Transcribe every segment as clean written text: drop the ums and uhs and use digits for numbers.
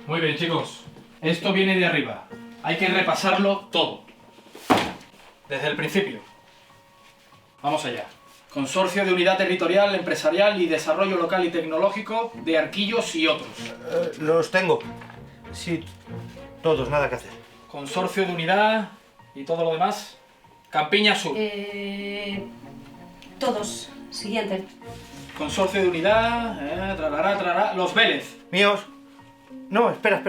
Muy bien, chicos. Esto viene de arriba. Hay que repasarlo todo. Desde el principio. Vamos allá. Consorcio de Unidad Territorial, Empresarial y Desarrollo Local y Tecnológico de Arquillos y otros. Los tengo. Sí, todos, nada que hacer. Consorcio de Unidad y todo lo demás. Campiña Sur. Todos. Siguiente. Consorcio de Unidad, trarará, Los Vélez. ¿Míos? No, espera.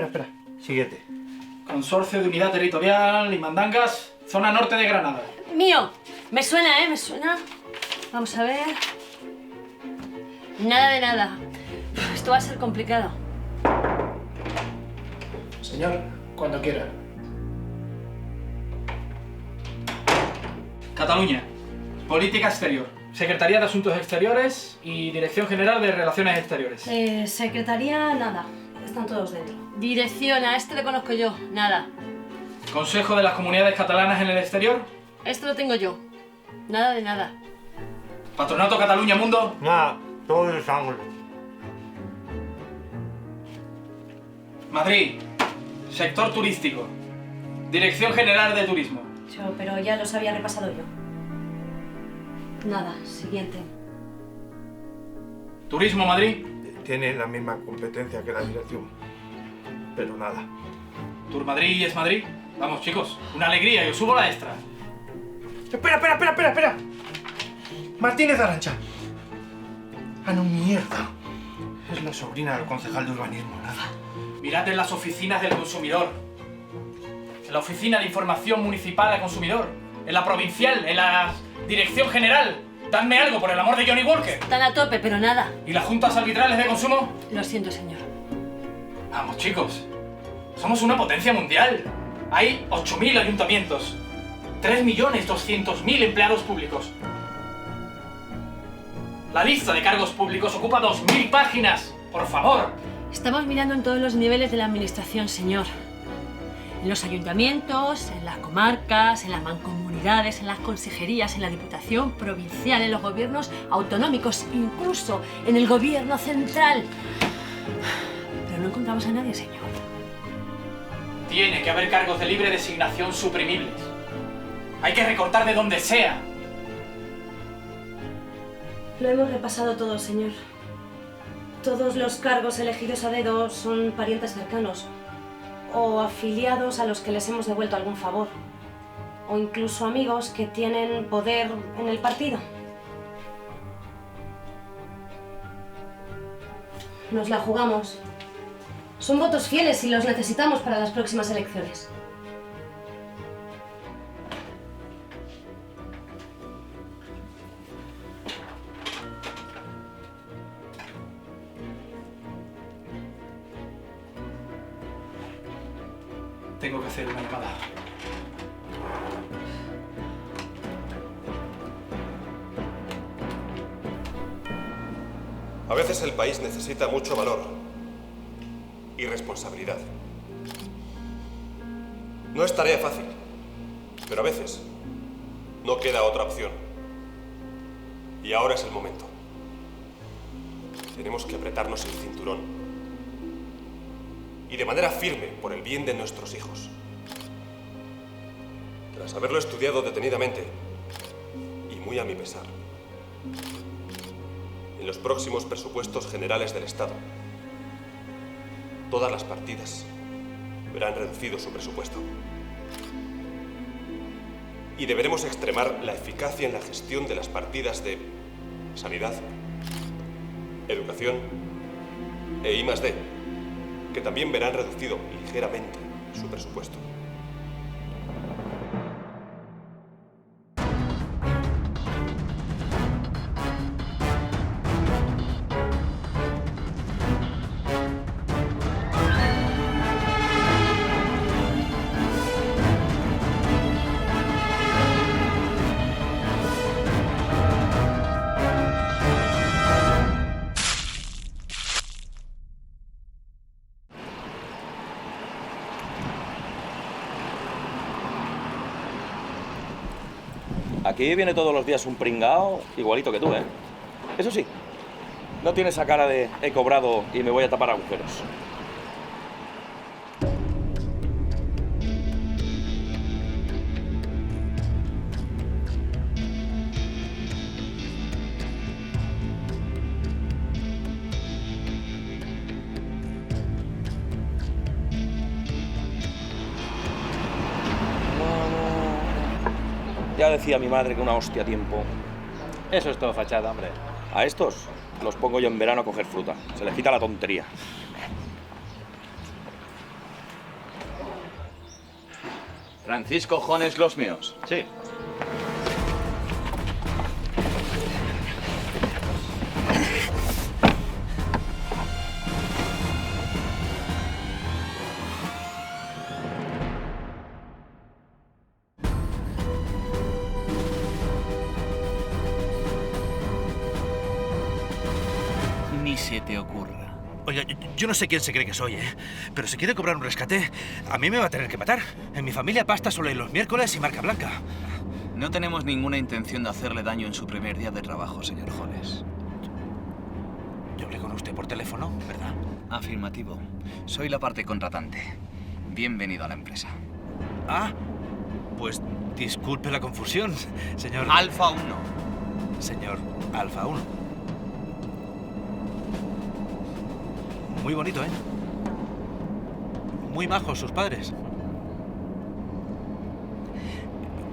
Siguiente. Consorcio de Unidad Territorial y Mandangas, zona norte de Granada. Mío. Me suena, ¿eh? Me suena. Vamos a ver. Nada de nada. Esto va a ser complicado. Señor, cuando quiera. Cataluña. Política Exterior. Secretaría de Asuntos Exteriores y Dirección General de Relaciones Exteriores. Secretaría, nada. Están todos dentro. Dirección, a este lo conozco yo. Nada. Consejo de las Comunidades Catalanas en el Exterior. Esto lo tengo yo. Nada de nada. Patronato Cataluña Mundo. Nada, todo es ángulo. Madrid. Sector turístico. Dirección General de Turismo. Pero ya los había repasado yo. Nada, siguiente. Turismo Madrid. Tiene la misma competencia que la dirección, pero nada. Tour Madrid es Madrid. Vamos, chicos, una alegría, yo subo la extra. Espera. Martínez Arantxa. Ah, no, mierda. Es la sobrina del concejal de urbanismo, nada. Mirad en las oficinas del consumidor. En la oficina de información municipal al consumidor. En la provincial, en la dirección general. Dadme algo, por el amor de Johnny Walker. Están a tope, pero nada. ¿Y las juntas arbitrales de consumo? Lo siento, señor. Vamos, chicos. Somos una potencia mundial. Hay 8.000 ayuntamientos. 3.200.000 empleados públicos. La lista de cargos públicos ocupa 2.000 páginas. Por favor. Estamos mirando en todos los niveles de la administración, señor. En los ayuntamientos, en las comarcas, en las mancomunidades, en las consejerías, en la Diputación Provincial, en los gobiernos autonómicos, incluso en el gobierno central. Pero no encontramos a nadie, señor. Tiene que haber cargos de libre designación suprimibles. Hay que recortar de donde sea. Lo hemos repasado todo, señor. Todos los cargos elegidos a dedo son parientes cercanos o afiliados a los que les hemos devuelto algún favor, o incluso amigos que tienen poder en el partido. Nos la jugamos. Son votos fieles y los necesitamos para las próximas elecciones. Tengo que hacer una llamada. A veces el país necesita mucho valor y responsabilidad. No es tarea fácil, pero a veces no queda otra opción. Y ahora es el momento. Tenemos que apretarnos el cinturón. Y de manera firme por el bien de nuestros hijos. Tras haberlo estudiado detenidamente, y muy a mi pesar, en los próximos presupuestos generales del Estado, todas las partidas verán reducido su presupuesto. Y deberemos extremar la eficacia en la gestión de las partidas de sanidad, educación e I+D, que también verán reducido ligeramente su presupuesto. Aquí viene todos los días un pringao igualito que tú, ¿eh? Eso sí, no tiene esa cara de he cobrado y me voy a tapar agujeros. Ya decía mi madre que una hostia a tiempo. Eso es todo fachada, hombre. A estos los pongo yo en verano a coger fruta. Se les quita la tontería. Francisco Jones, los míos. Sí. Ni se te ocurra. Oiga, yo no sé quién se cree que soy, ¿eh? Pero si quiere cobrar un rescate, a mí me va a tener que matar. En mi familia pasta solo en los miércoles y marca blanca. No tenemos ninguna intención de hacerle daño en su primer día de trabajo, señor Jones. Yo hablé con usted por teléfono, ¿verdad? Afirmativo. Soy la parte contratante. Bienvenido a la empresa. Ah, pues disculpe la confusión, señor... Alfa 1. Señor Alfa 1. Muy bonito, ¿eh? Muy majos sus padres.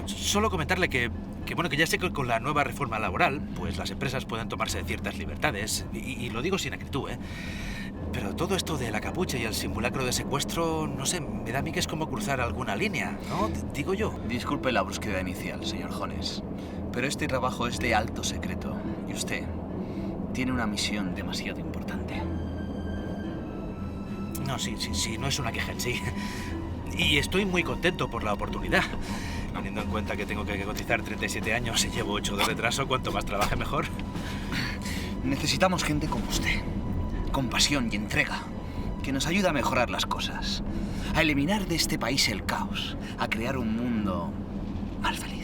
Solo comentarle que ya sé que con la nueva reforma laboral, pues las empresas pueden tomarse ciertas libertades, y lo digo sin acritud, ¿eh? Pero todo esto de la capucha y el simulacro de secuestro, no sé, me da a mí que es como cruzar alguna línea, ¿no? Digo yo. Disculpe la brusquedad inicial, señor Jones, pero este trabajo es de alto secreto y usted tiene una misión demasiado importante. No, sí, no es una queja en sí. Y estoy muy contento por la oportunidad. Teniendo en cuenta que tengo que cotizar 37 años y llevo 8 de retraso, cuanto más trabaje mejor. Necesitamos gente como usted, con pasión y entrega, que nos ayude a mejorar las cosas, a eliminar de este país el caos, a crear un mundo más feliz.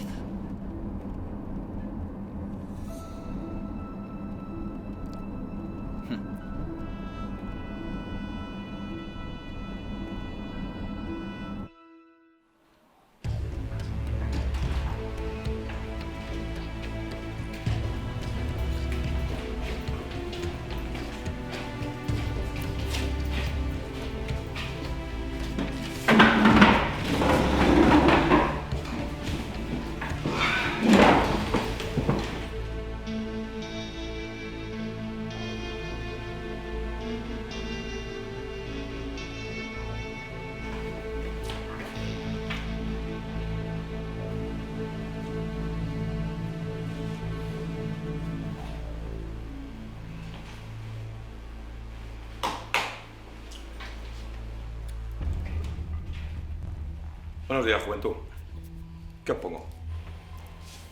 Buenos días, juventud. ¿Qué os pongo?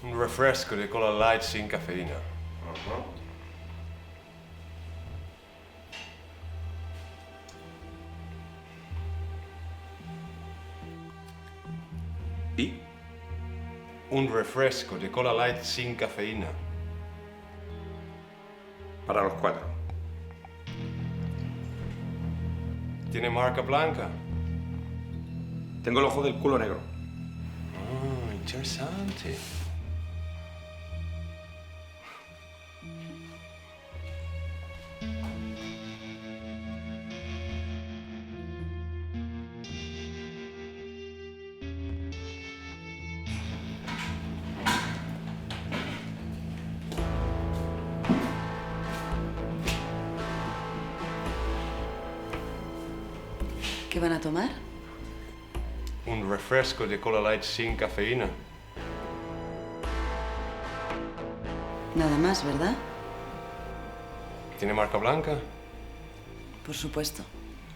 Un refresco de cola light sin cafeína. ¿Y? Un refresco de cola light sin cafeína. Para los 4. ¿Tiene marca blanca? Tengo el ojo del culo negro. Ah, interesante. ¿Qué van a tomar? Un refresco de cola light sin cafeína. Nada más, ¿verdad? ¿Tiene marca blanca? Por supuesto.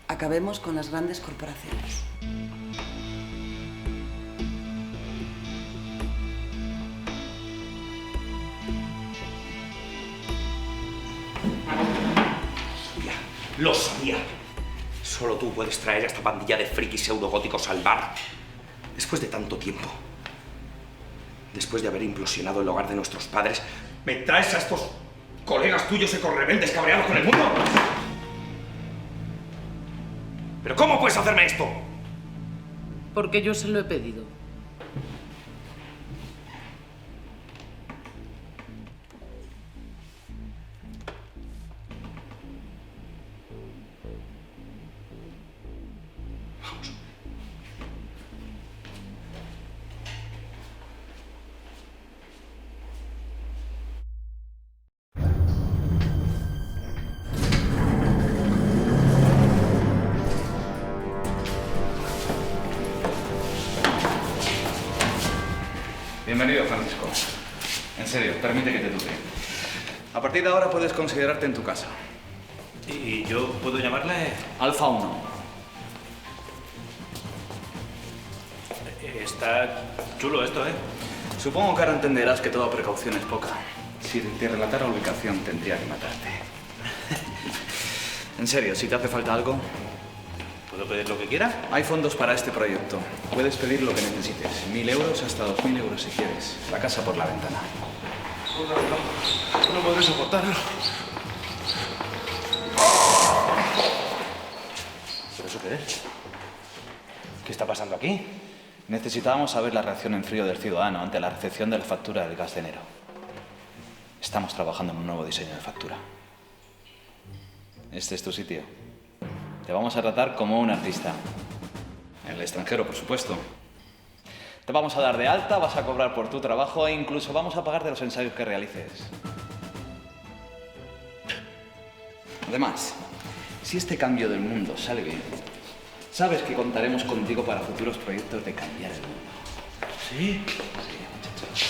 Acabemos con las grandes corporaciones. ¡Lo sabía! Solo tú puedes traer a esta pandilla de frikis pseudogóticos al bar. Después de tanto tiempo, después de haber implosionado el hogar de nuestros padres, ¿me traes a estos colegas tuyos ecorrebeldes cabreados con el mundo? ¿Pero cómo puedes hacerme esto? Porque yo se lo he pedido. serio, Francisco. En serio, permite que te tuque. A partir de ahora puedes considerarte en tu casa. ¿Y yo puedo llamarle? Alfa 1. Está chulo esto, ¿eh? Supongo que ahora entenderás que toda precaución es poca. Si te relatara la ubicación, tendría que matarte. En serio, si te hace falta algo... ¿Puedo pedir lo que quiera? Hay fondos para este proyecto. Puedes pedir lo que necesites. 1.000 euros hasta 2.000 euros si quieres. La casa por la ventana. No podré soportarlo. ¿Pero eso qué es? ¿Qué está pasando aquí? Necesitábamos saber la reacción en frío del ciudadano ante la recepción de la factura del gas de enero. Estamos trabajando en un nuevo diseño de factura. Este es tu sitio. Te vamos a tratar como un artista. En el extranjero, por supuesto. Te vamos a dar de alta, vas a cobrar por tu trabajo e incluso vamos a pagar de los ensayos que realices. Además, si este cambio del mundo sale bien, sabes que contaremos contigo para futuros proyectos de cambiar el mundo. ¿Sí? Sí, muchacho.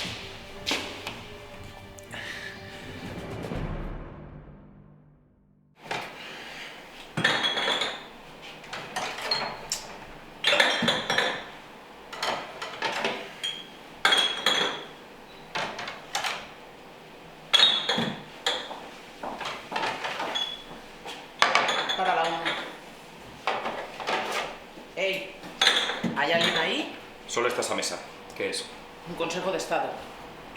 Para la una. Ey, ¿hay alguien ahí? Solo está esa mesa. ¿Qué es? Un consejo de estado.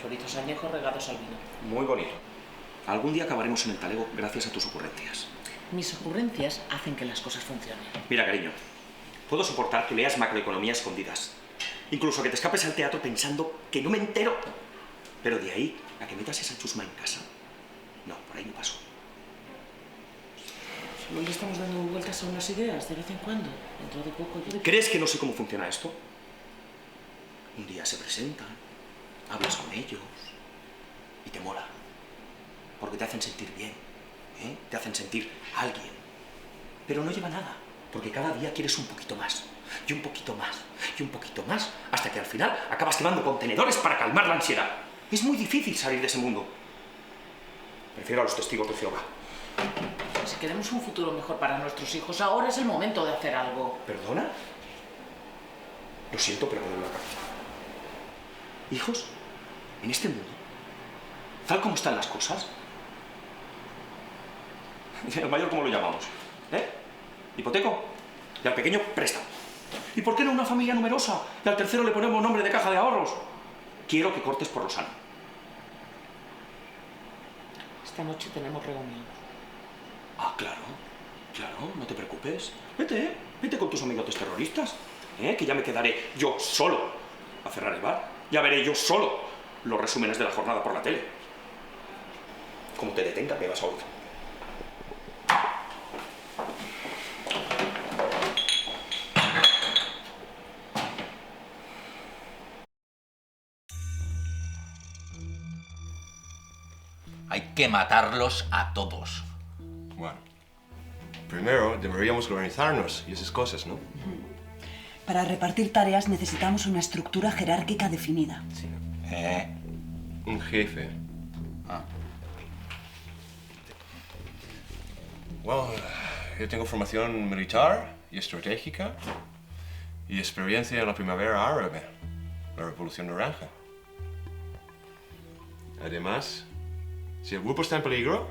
Chorizos añejos regados al vino. Muy bonito. Algún día acabaremos en el talego gracias a tus ocurrencias. Mis ocurrencias hacen que las cosas funcionen. Mira, cariño, puedo soportar que leas macroeconomía a escondidas. Incluso que te escapes al teatro pensando que no me entero. Pero de ahí a que metas esa chusma en casa. No, por ahí no paso. Solo le estamos dando vueltas a unas ideas de vez en cuando. Dentro de poco yo... ¿Crees que no sé cómo funciona esto? Un día se presentan, hablas con ellos y te mola. Porque te hacen sentir bien, ¿eh? Te hacen sentir alguien. Pero no lleva nada, porque cada día quieres un poquito más, y un poquito más, y un poquito más, hasta que al final acabas quemando contenedores para calmar la ansiedad. Es muy difícil salir de ese mundo. Prefiero a los testigos de Jehová. Si queremos un futuro mejor para nuestros hijos, ahora es el momento de hacer algo. ¿Perdona? Lo siento, pero me duele la cabeza. ¿Hijos? ¿En este mundo? ¿Tal como están las cosas? ¿Y al mayor cómo lo llamamos? ¿Eh? ¿Hipoteco? ¿Y al pequeño préstamo? ¿Y por qué no una familia numerosa? Y al tercero le ponemos nombre de caja de ahorros. Quiero que cortes por lo sano. Esta noche tenemos reunión. Ah, claro. Claro, no te preocupes. Vete, vete con tus amigotes terroristas. Que ya me quedaré yo solo a cerrar el bar. Ya veré yo solo los resúmenes de la jornada por la tele. Como te detenga, me vas a oír. Hay que matarlos a todos. Bueno, primero deberíamos organizarnos y esas cosas, ¿no? Para repartir tareas necesitamos una estructura jerárquica definida. Sí. Un jefe. Bueno, yo tengo formación militar y estratégica y experiencia en la primavera árabe, la Revolución Naranja. Además, si el grupo está en peligro,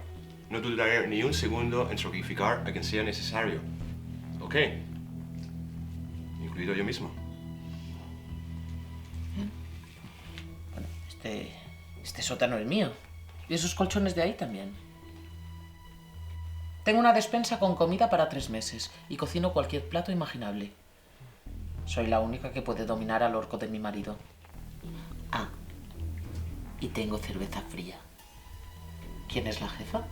no dudaré ni un segundo en sacrificar a quien sea necesario. ¿Ok? Incluido yo mismo. Bueno, este sótano es mío. Y esos colchones de ahí también. Tengo una despensa con comida para 3 meses y cocino cualquier plato imaginable. Soy la única que puede dominar al orco de mi marido. Ah, y tengo cerveza fría. ¿Quién es la jefa?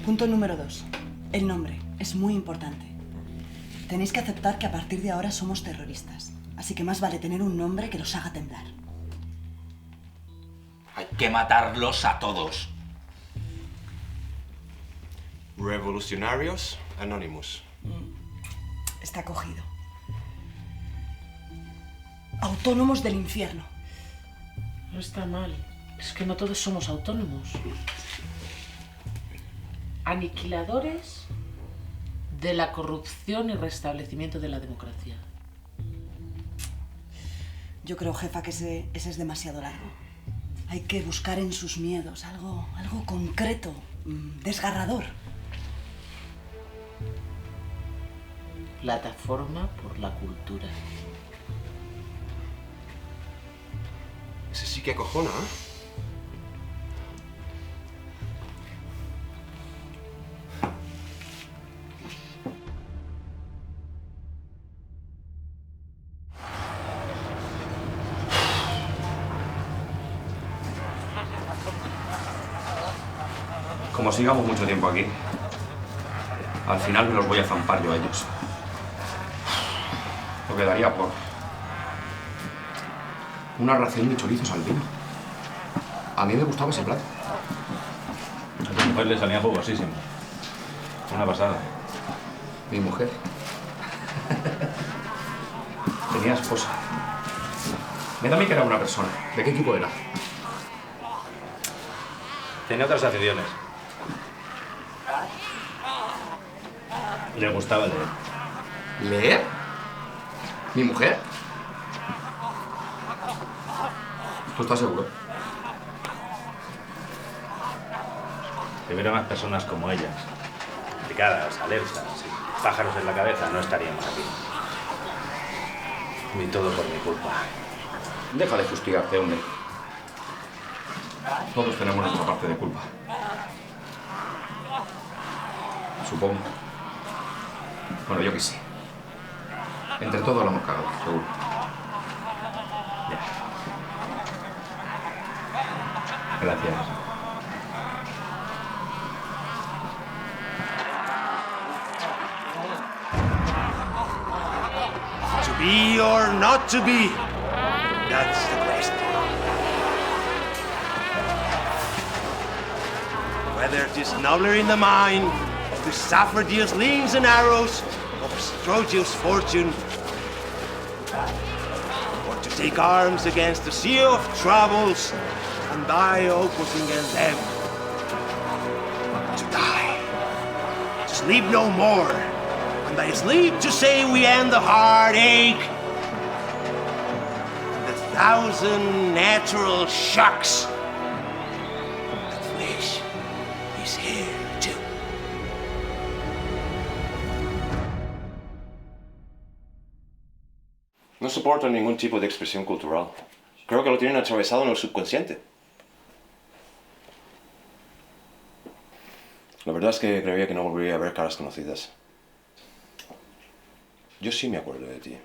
Punto número 2. El nombre es muy importante. Tenéis que aceptar que a partir de ahora somos terroristas. Así que más vale tener un nombre que los haga temblar. Hay que matarlos a todos. Revolucionarios Anonymous. Está cogido. autónomos del infierno. No está mal. Es que no todos somos autónomos. Aniquiladores de la corrupción y restablecimiento de la democracia. Yo creo, jefa, que ese es demasiado largo. Hay que buscar en sus miedos algo concreto, desgarrador. Plataforma por la cultura. Ese sí que acojona, ¿eh? Como sigamos mucho tiempo aquí, al final me los voy a zampar yo a ellos. Lo que daría por una ración de chorizos al vino. A mí me gustaba ese plato. A tu mujer le salía jugosísimo. Una pasada. Mi mujer tenía esposa. Me da a mí que era una persona. ¿De qué equipo era? Tenía otras aficiones. Le gustaba leer. ¿Leer? ¿Mi mujer? ¿Tú estás seguro? Si hubiera más personas como ellas, implicadas, alertas y pájaros en la cabeza, no estaríamos aquí. Ni todo por mi culpa. Deja de fustigarte, hombre. Todos tenemos nuestra parte de culpa. Supongo. Bueno, yo qué sé. Entre todos lo hemos cagado, seguro. Gracias. To be or not to be, that's the question. Whether 'tis nobler in the mind to suffer Deus slings and arrows of Strogius' fortune, or to take arms against the sea of troubles and die opposing against them. To die, to sleep no more, and by sleep to say we end the heartache, the thousand natural shocks. That flesh is here too. No soporto ningún tipo de expresión cultural. Creo que lo tienen atravesado en el subconsciente. La verdad es que creía que no volvería a ver caras conocidas. Yo sí me acuerdo de ti.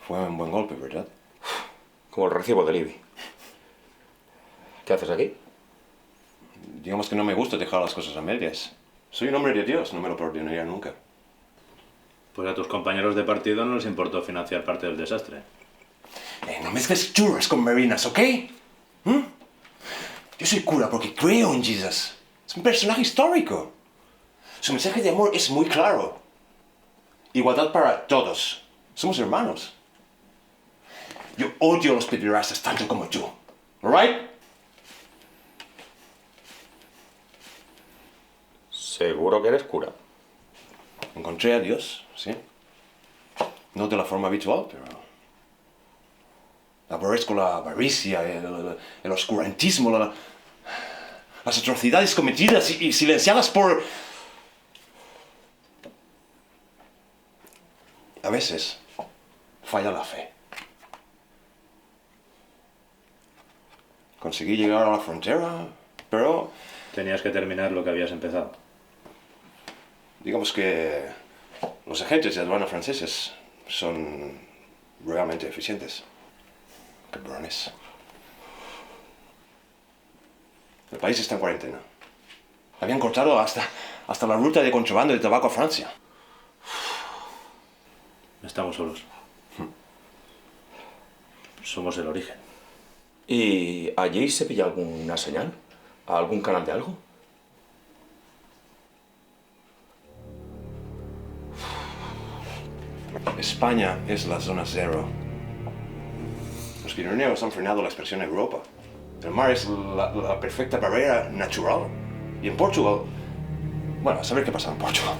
Fue un buen golpe, ¿verdad? Como el recibo del IBI. ¿Qué haces aquí? Digamos que no me gusta dejar las cosas a medias. Soy un hombre de Dios, no me lo perdonaría nunca. Pues a tus compañeros de partido no les importó financiar parte del desastre. No mezcles churras con merinas, ¿ok? Yo soy cura porque creo en Jesús. Es un personaje histórico. Su mensaje de amor es muy claro. Igualdad para todos. Somos hermanos. Yo odio a los pederastas tanto como tú. ¿Alright? ¿Seguro que eres cura? Encontré a Dios, sí. No de la forma habitual, pero... aborrezco la avaricia, el oscurantismo, las atrocidades cometidas y silenciadas por... A veces falla la fe. Conseguí llegar a la frontera, pero... Tenías que terminar lo que habías empezado. Digamos que los agentes de aduana franceses son realmente eficientes. Cabrones. El país está en cuarentena. Habían cortado hasta la ruta de contrabando de tabaco a Francia. Estamos solos. Somos el origen. ¿Y allí se pilla alguna señal? ¿Algún canal de algo? España es la zona cero. Los Pirineos han frenado la expansión en Europa. El mar es la perfecta barrera natural. Y en Portugal... Bueno, a saber qué pasa en Portugal.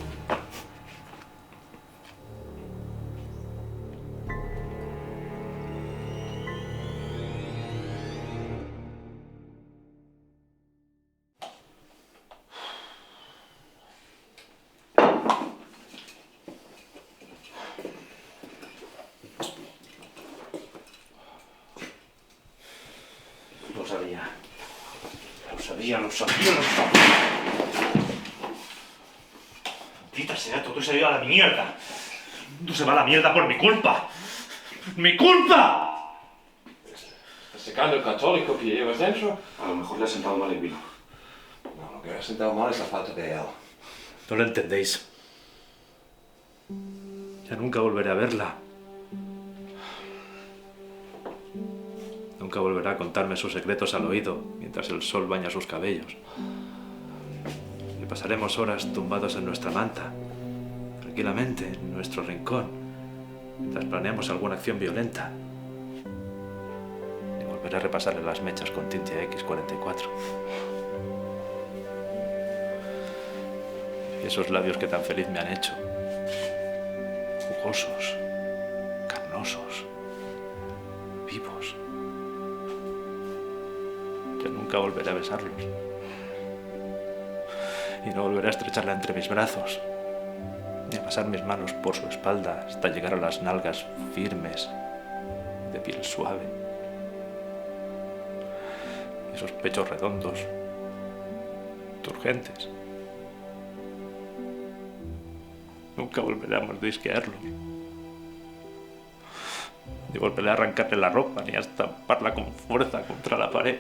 Lo sabía. Maldita sea, todo se ha ido a la mierda. El mundo se va a la mierda por mi culpa. ¡Mi culpa! ¿Ese caldo católico que llevas dentro? A lo mejor le ha sentado mal el vino. No, lo que le ha sentado mal es la falta de él. No lo entendéis. Ya nunca volveré a verla. Nunca volverá a contarme sus secretos al oído mientras el sol baña sus cabellos. Y pasaremos horas tumbados en nuestra manta, tranquilamente en nuestro rincón, mientras planeamos alguna acción violenta. Y volveré a repasarle las mechas con tinte X44. Y esos labios que tan feliz me han hecho. Jugosos, carnosos, vivos. Ya nunca volveré a besarlos. Y no volveré a estrecharla entre mis brazos, ni a pasar mis manos por su espalda hasta llegar a las nalgas firmes, de piel suave. Y esos pechos redondos, turgentes. Nunca volveré a mordisquearlos. Ni volveré a arrancarle la ropa, ni a estamparla con fuerza contra la pared.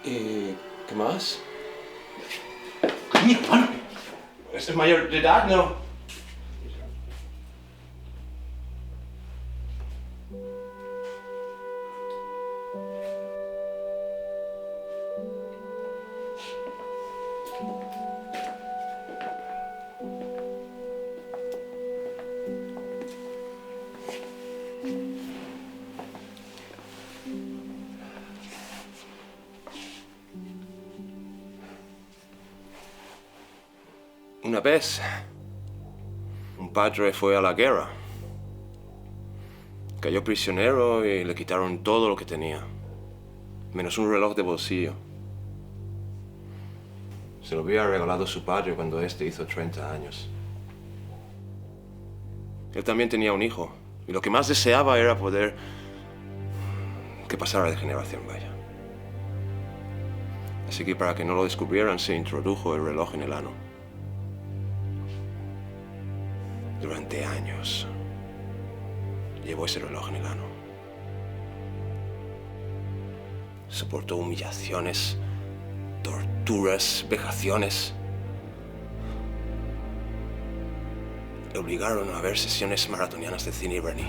¿Y qué más? ¡Mi hermano! ¿Es mayor de edad? No. Una vez, un padre fue a la guerra. Cayó prisionero y le quitaron todo lo que tenía, menos un reloj de bolsillo. Se lo había regalado su padre cuando éste hizo 30 años. Él también tenía un hijo, y lo que más deseaba era poder que pasara de generación, vaya. Así que para que no lo descubrieran, se introdujo el reloj en el ano. Durante años llevó ese reloj en el ano. Soportó humillaciones, torturas, vejaciones. Le obligaron a ver sesiones maratonianas de cine iraní.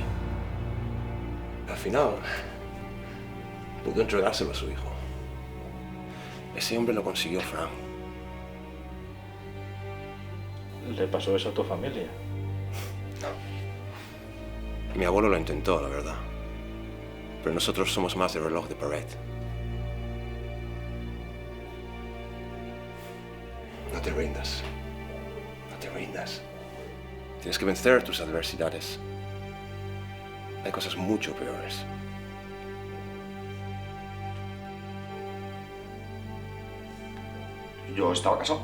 Al final, pudo entregárselo a su hijo. Ese hombre lo consiguió, Frank. ¿Le pasó eso a tu familia? Mi abuelo lo intentó, la verdad. Pero nosotros somos más de reloj de pared. No te rindas. No te rindas. Tienes que vencer tus adversidades. Hay cosas mucho peores. Yo estaba casado.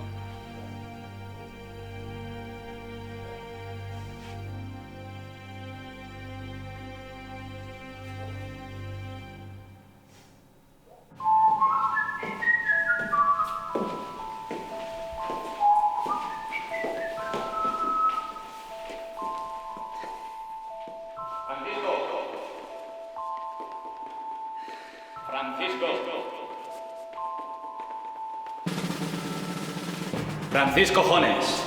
Francisco Jones.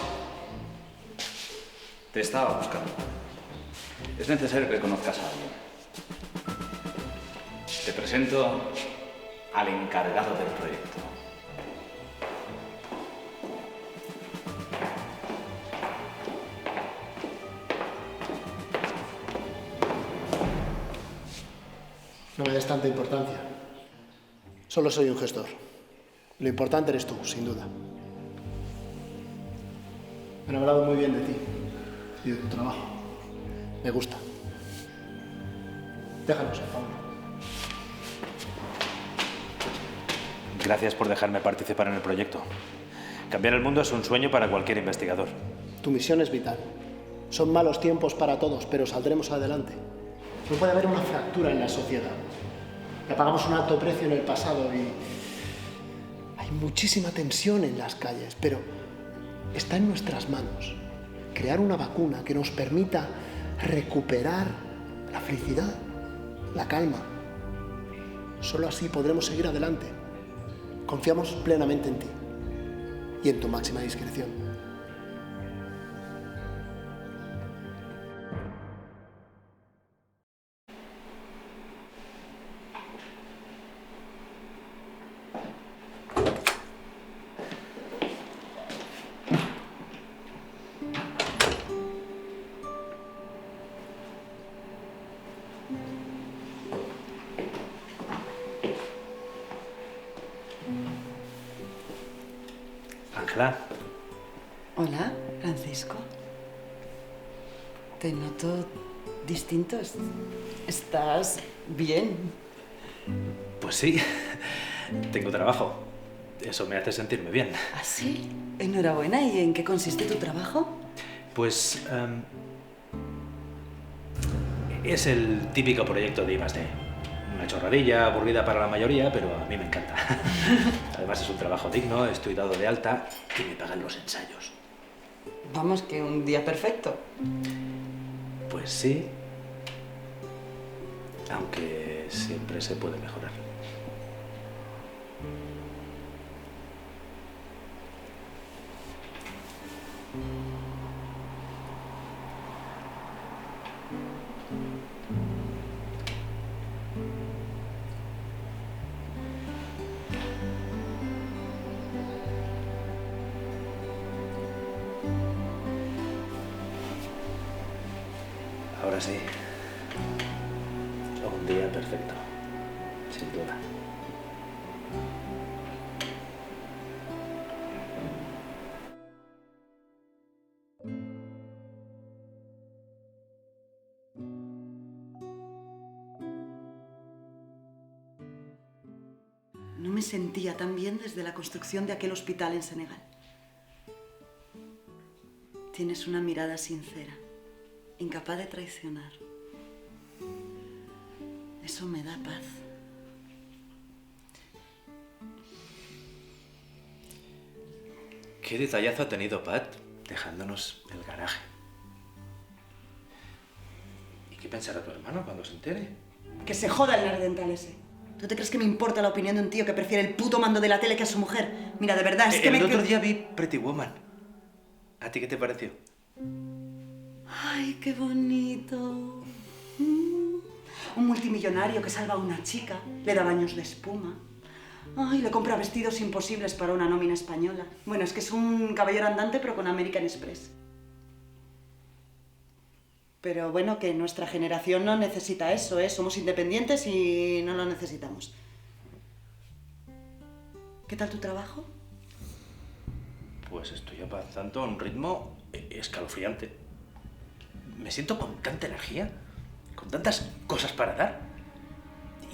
Te estaba buscando. Es necesario que conozcas a alguien. Te presento al encargado del proyecto. No me des tanta importancia. Solo soy un gestor. Lo importante eres tú, sin duda. Me han hablado muy bien de ti y de tu trabajo. Me gusta. Déjanos, por favor. Gracias por dejarme participar en el proyecto. Cambiar el mundo es un sueño para cualquier investigador. Tu misión es vital. Son malos tiempos para todos, pero saldremos adelante. No puede haber una fractura en la sociedad. Ya pagamos un alto precio en el pasado y hay muchísima tensión en las calles, pero está en nuestras manos crear una vacuna que nos permita recuperar la felicidad, la calma. Solo así podremos seguir adelante. Confiamos plenamente en ti y en tu máxima discreción. Ángela. Hola, Francisco. Te noto distinto. ¿Estás bien? Pues sí, tengo trabajo. Eso me hace sentirme bien. ¿Ah, sí? Enhorabuena. ¿Y en qué consiste tu trabajo? Pues es el típico proyecto de I+D. Una chorradilla, aburrida para la mayoría, pero a mí me encanta. Además es un trabajo digno, estoy dado de alta y me pagan los ensayos. Vamos, que un día perfecto. Pues sí, aunque siempre se puede mejorar. Ahora sí, un día perfecto, sin duda. No me sentía tan bien desde la construcción de aquel hospital en Senegal. Tienes una mirada sincera, incapaz de traicionar. Eso me da paz. Qué detallazo ha tenido Pat, dejándonos el garaje. ¿Y qué pensará tu hermano cuando se entere? Que se joda el nerdental ese. ¿Tú te crees que me importa la opinión de un tío que prefiere el puto mando de la tele que a su mujer? Mira, de verdad, es que El otro día vi Pretty Woman. ¿A ti qué te pareció? ¡Ay, qué bonito! Un multimillonario que salva a una chica, le da baños de espuma. Ay, le compra vestidos imposibles para una nómina española. Bueno, es que es un caballero andante, pero con American Express. Pero bueno, que nuestra generación no necesita eso, ¿eh? Somos independientes y no lo necesitamos. ¿Qué tal tu trabajo? Pues estoy avanzando a un ritmo escalofriante. Me siento con tanta energía, con tantas cosas para dar.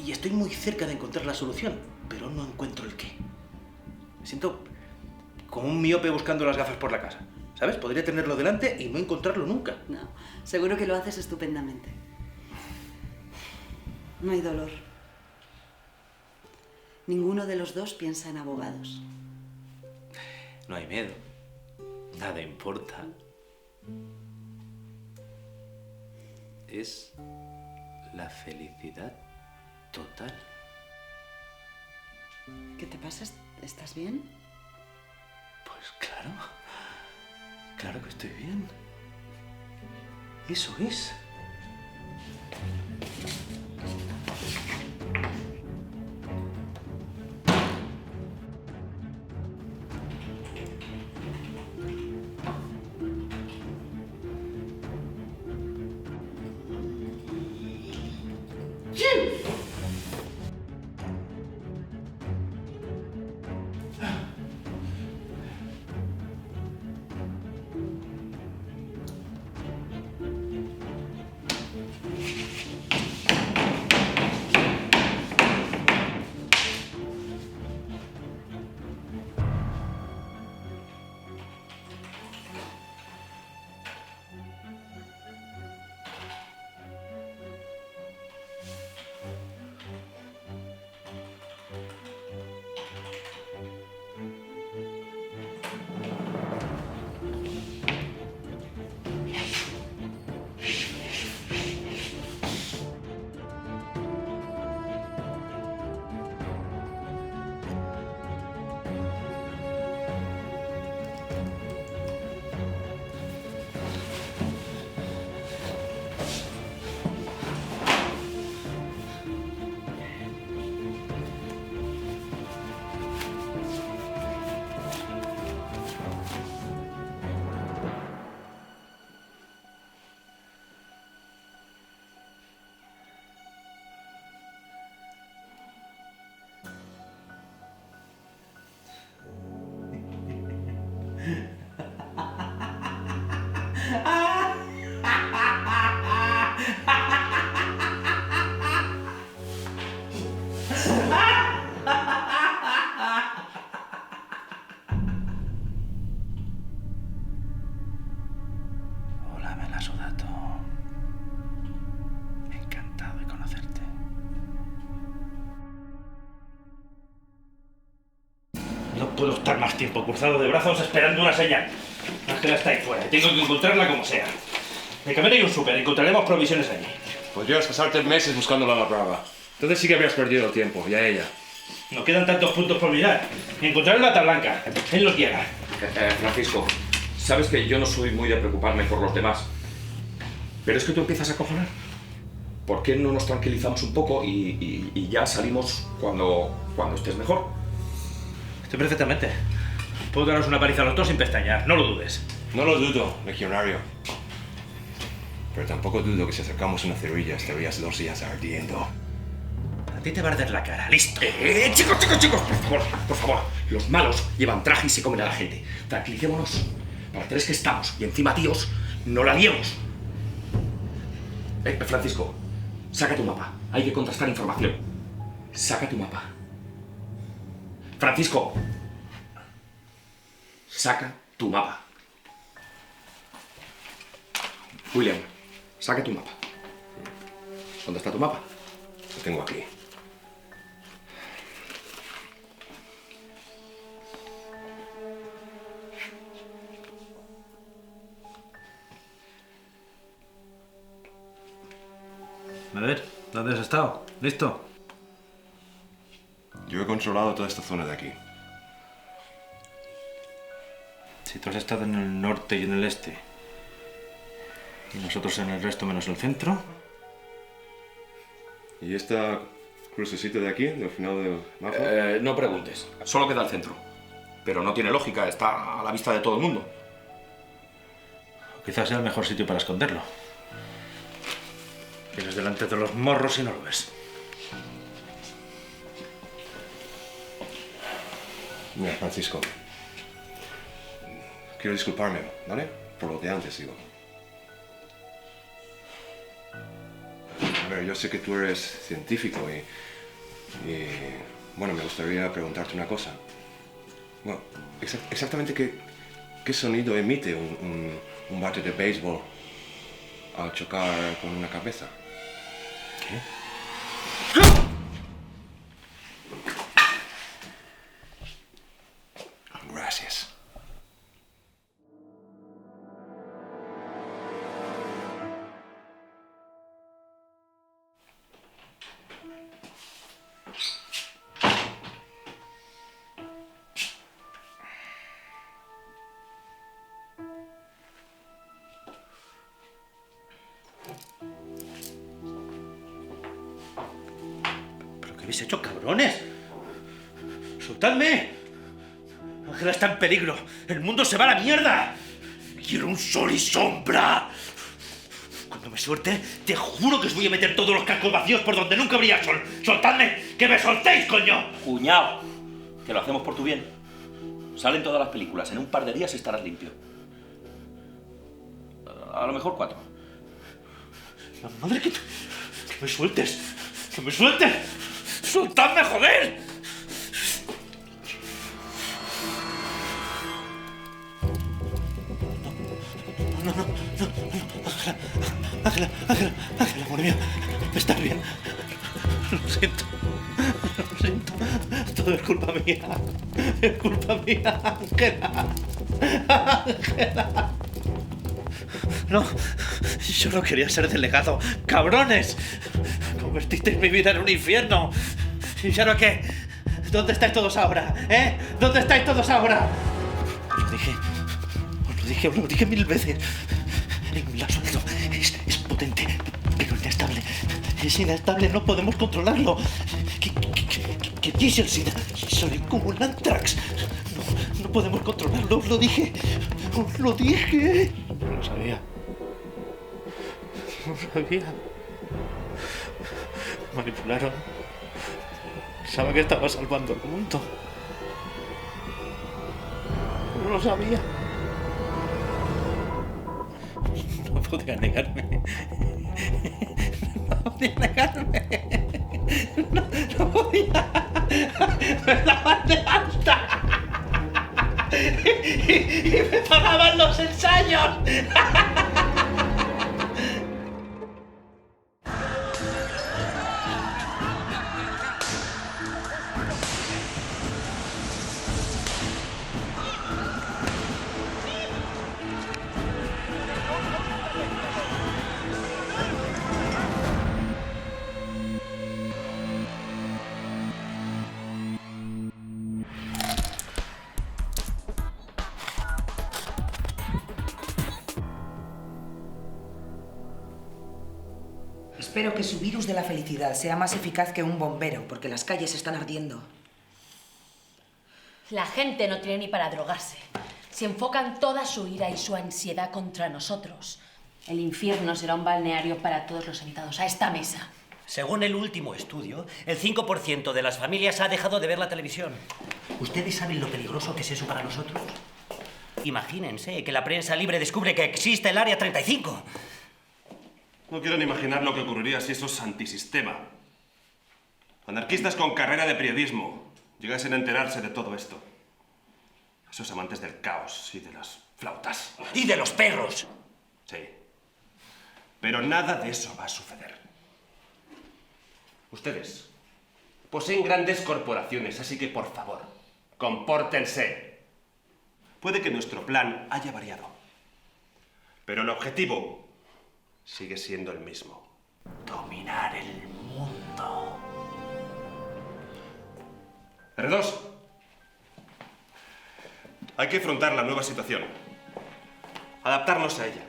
Y estoy muy cerca de encontrar la solución, pero no encuentro el qué. Me siento como un miope buscando las gafas por la casa. ¿Sabes? Podría tenerlo delante y no encontrarlo nunca. No, seguro que lo haces estupendamente. No hay dolor. Ninguno de los dos piensa en abogados. No hay miedo. Nada importa. Es la felicidad total. ¿Qué te pasa? ¿Estás bien? Pues claro. Claro que estoy bien. Eso es. puedo estar más tiempo cruzado de brazos esperando una señal. Ángela está ahí fuera y tengo que encontrarla como sea. De camino hay un súper, encontraremos provisiones allí. Podrías pasarte meses buscándola a la brava. Entonces sí que habrías perdido el tiempo, y a ella. Nos quedan tantos puntos por mirar. Encontrar la Bata Blanca. Él lo quiera. Francisco, sabes que yo no soy muy de preocuparme por los demás. Pero es que tú empiezas a cojonar. ¿Por qué no nos tranquilizamos un poco y ya salimos cuando estés mejor? Estoy perfectamente. Puedo daros una paliza a los dos sin pestañear, no lo dudes. No lo dudo, legionario. Pero tampoco dudo que si acercamos una cerilla estarías 2 días ardiendo. A ti te va a arder la cara, listo. Chicos, por favor. Los malos llevan traje y se comen a la gente. Tranquilicémonos. Para 3 que estamos y encima tíos, no la liemos. Francisco, saca tu mapa. Hay que contrastar información. Saca tu mapa. Francisco, saca tu mapa. William, saca tu mapa. ¿Dónde está tu mapa? Lo tengo aquí. A ver, ¿dónde has estado? ¿Listo? Yo he controlado toda esta zona de aquí. Si tú has estado en el norte y en el este, y nosotros en el resto menos el centro. ¿Y esta crucecita de aquí, del final del mapa? No preguntes. Solo queda el centro. Pero no tiene lógica, está a la vista de todo el mundo. O quizás sea el mejor sitio para esconderlo. Tienes delante de los morros y no lo ves. Mira, Francisco. Quiero disculparme, ¿vale? Por lo de antes, digo. A ver, yo sé que tú eres científico y bueno, me gustaría preguntarte una cosa. Bueno, exactamente qué sonido emite un bate de béisbol al chocar con una cabeza. ¿Qué? Gracias. ¿Qué habéis hecho, cabrones? ¡Soltadme! Ángela está en peligro. ¡El mundo se va a la mierda! ¡Quiero un sol y sombra! Cuando me suelte, te juro que os voy a meter todos los cascos vacíos por donde nunca habría sol. ¡Soltadme! ¡Que me soltéis, coño! Cuñado, que lo hacemos por tu bien. Salen todas las películas. En un par de días estarás limpio. A lo mejor 4. La madre que me sueltes. ¡Que me sueltes! ¡Soltadme, joder! No, Ángela, amor mío, estás bien. Lo siento. Todo es culpa mía. Es culpa mía, Ángela. No, yo no quería ser delegado. ¡Cabrones! Convertisteis mi vida en un infierno. ¿Y ahora qué? ¿Dónde estáis todos ahora? ¿Dónde estáis todos ahora? Os lo dije 1000 veces. El sonido es potente, pero inestable. Es inestable, no podemos controlarlo. Que Diesel sale como el Anthrax. No podemos controlarlo, os lo dije. ¡Os lo dije! No lo sabía. No lo sabía. Manipularon. Pensaba que estaba salvando el mundo. No lo sabía. No podía negarme. No podía negarme. No podía. Me daban de alta. Y me pagaban los ensayos. Espero que su virus de la felicidad sea más eficaz que un bombero, porque las calles están ardiendo. La gente no tiene ni para drogarse. Si enfocan toda su ira y su ansiedad contra nosotros, el infierno será un balneario para todos los sentados a esta mesa. Según el último estudio, el 5% de las familias ha dejado de ver la televisión. ¿Ustedes saben lo peligroso que es eso para nosotros? Imagínense que la prensa libre descubre que existe el Área 35. No quiero ni imaginar lo que ocurriría si esos antisistema, anarquistas con carrera de periodismo, llegasen a enterarse de todo esto. Esos amantes del caos y de las flautas. ¡Y de los perros! Sí. Pero nada de eso va a suceder. Ustedes poseen grandes corporaciones, así que, por favor, compórtense. Puede que nuestro plan haya variado, pero el objetivo sigue siendo el mismo. Dominar el mundo. R2. Hay que afrontar la nueva situación. Adaptarnos a ella.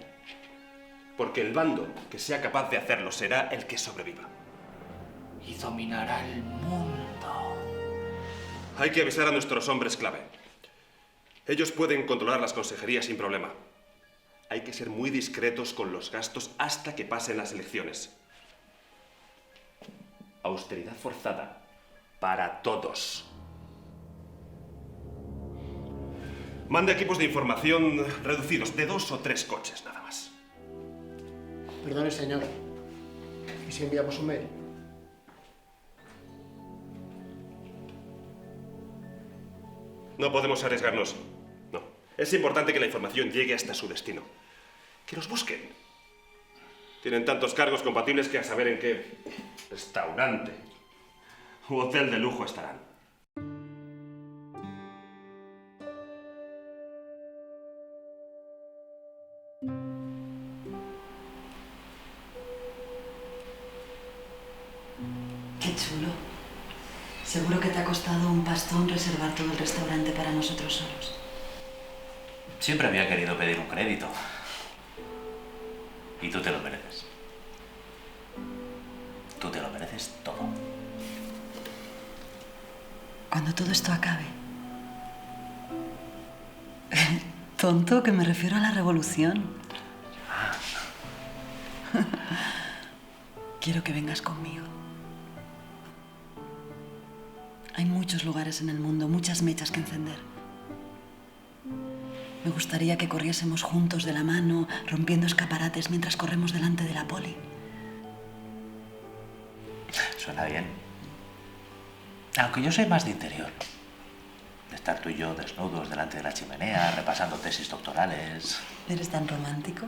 Porque el bando que sea capaz de hacerlo será el que sobreviva. Y dominará el mundo. Hay que avisar a nuestros hombres clave. Ellos pueden controlar las consejerías sin problema. Hay que ser muy discretos con los gastos hasta que pasen las elecciones. Austeridad forzada para todos. Mande equipos de información reducidos, de 2 o 3 coches, nada más. Perdone, señor. ¿Y si enviamos un mail? No podemos arriesgarnos. No. Es importante que la información llegue hasta su destino. Que los busquen. Tienen tantos cargos compatibles que a saber en qué restaurante u hotel de lujo estarán. Qué chulo. Seguro que te ha costado un pastón reservar todo el restaurante para nosotros solos. Siempre había querido pedir un crédito. Y tú te lo mereces. Tú te lo mereces todo. Cuando todo esto acabe. Tonto, que me refiero a la revolución. Quiero que vengas conmigo. Hay muchos lugares en el mundo, muchas mechas que encender. Me gustaría que corriésemos juntos de la mano, rompiendo escaparates mientras corremos delante de la poli. Suena bien. Aunque yo soy más de interior. De estar tú y yo desnudos delante de la chimenea, repasando tesis doctorales. ¿Eres tan romántico?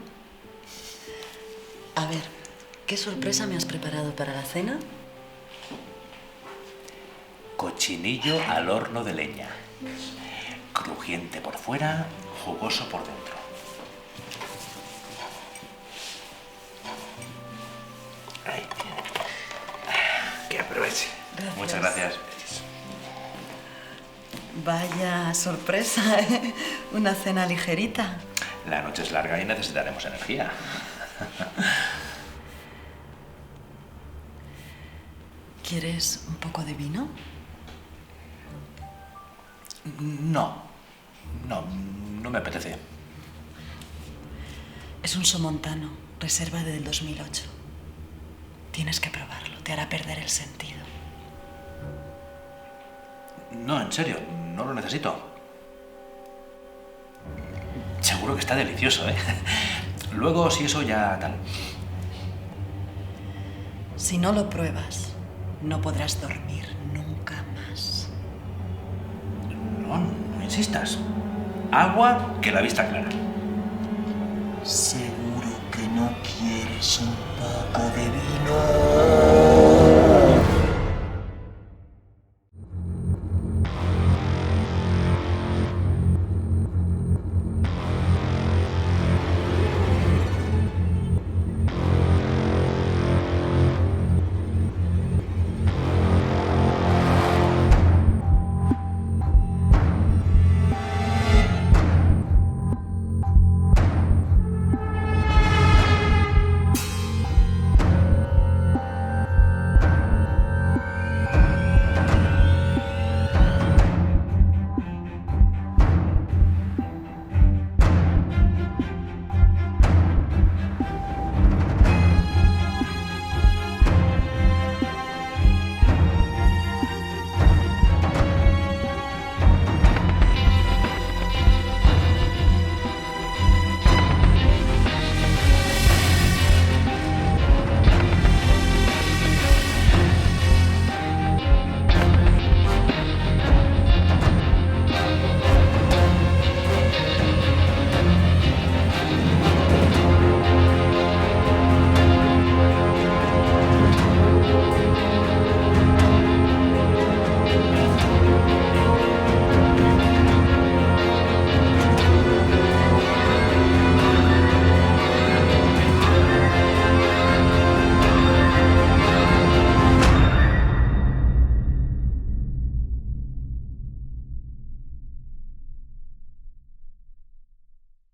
A ver, ¿qué sorpresa me has preparado para la cena? Cochinillo al horno de leña. Crujiente por fuera, jugoso por dentro. Ahí tiene. Que aproveche. Gracias. Muchas gracias. Vaya sorpresa, ¿eh? Una cena ligerita. La noche es larga y necesitaremos energía. ¿Quieres un poco de vino? No me apetece. Es un somontano, reserva del 2008. Tienes que probarlo, te hará perder el sentido. No, en serio, no lo necesito. Seguro que está delicioso, ¿eh? Luego, si eso ya tal. Si no lo pruebas, no podrás dormir nunca más. No insistas. Agua que la vista clara. Seguro que no quieres un poco de vino.